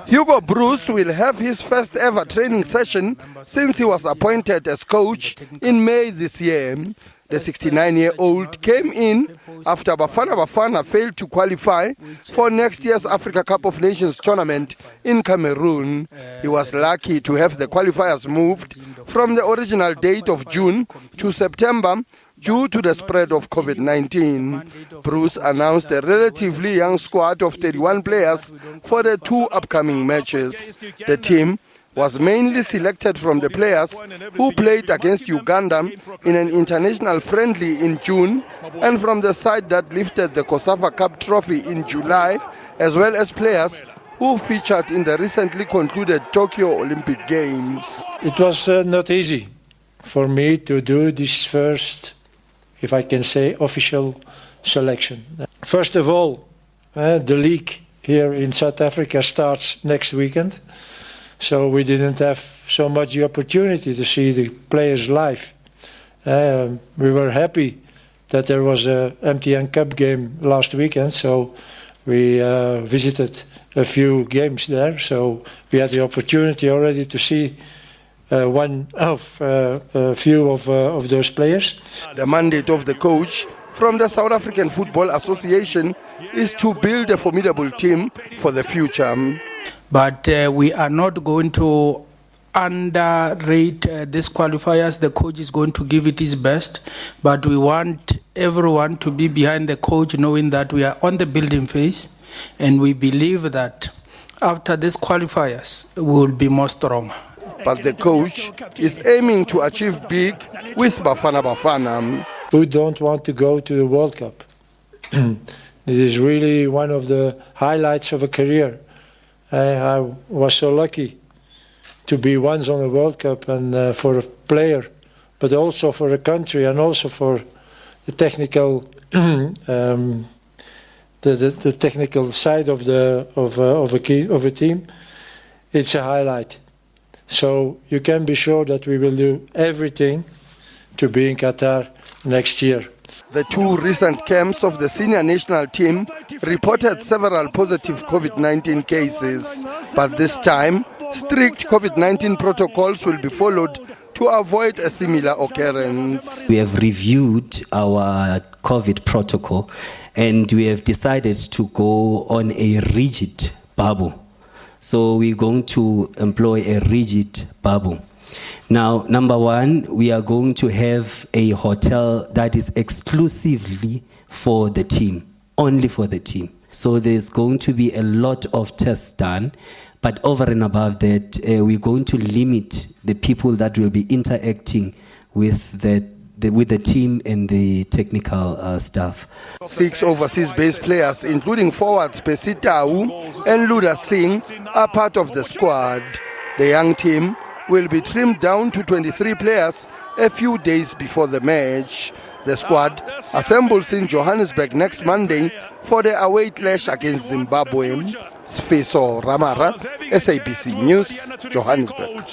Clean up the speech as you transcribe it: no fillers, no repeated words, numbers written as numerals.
Hugo Broos will have his first ever training session since he was appointed as coach in May this year. The 69-year-old came in after Bafana Bafana failed to qualify for next year's Africa Cup of Nations tournament in Cameroon. He was lucky to have the qualifiers moved from the original date of June to September due to the spread of COVID-19. Broos announced a relatively young squad of 31 players for the two upcoming matches. The team was mainly selected from the players who played against Uganda in an international friendly in June and from the side that lifted the COSAFA Cup trophy in July, as well as players who featured in the recently concluded Tokyo Olympic Games. It was not easy for me to do this first, if I can say, official selection. First of all, the league here in South Africa starts next weekend. So we didn't have so much the opportunity to see the players live. We were happy that there was a MTN Cup game last weekend, so we visited a few games there. So we had the opportunity already to see a few of those players. The mandate of the coach from the South African Football Association is to build a formidable team for the future. But we are not going to underrate these qualifiers. The coach is going to give it his best, but we want everyone to be behind the coach, knowing that we are on the building phase, and we believe that after these qualifiers, we will be more strong. But the coach is aiming to achieve big with Bafana Bafana. Who don't want to go to the World Cup? This is really one of the highlights of a career. I was so lucky to be once on a World Cup, and for a player, but also for a country, and also for the technical, the technical side of a team. It's a highlight. So you can be sure that we will do everything to be in Qatar next year. The two recent camps of the senior national team reported several positive COVID-19 cases, but this time, strict COVID-19 protocols will be followed to avoid a similar occurrence. We have reviewed our COVID protocol and we have decided to go on a rigid bubble. So we're going to employ a rigid bubble. Now, number one, we are going to have a hotel that is exclusively for the team, only for the team. So there's going to be a lot of tests done, but over and above that, we're going to limit the people that will be interacting with the team and the technical staff. 6 overseas-based players, including forwards Pesitau and Luda Singh, are part of the squad. The young team will be trimmed down to 23 players a few days before the match. The squad assembles in Johannesburg next Monday for the away clash against Zimbabwe. Sfiso Ramara, SABC News, Johannesburg.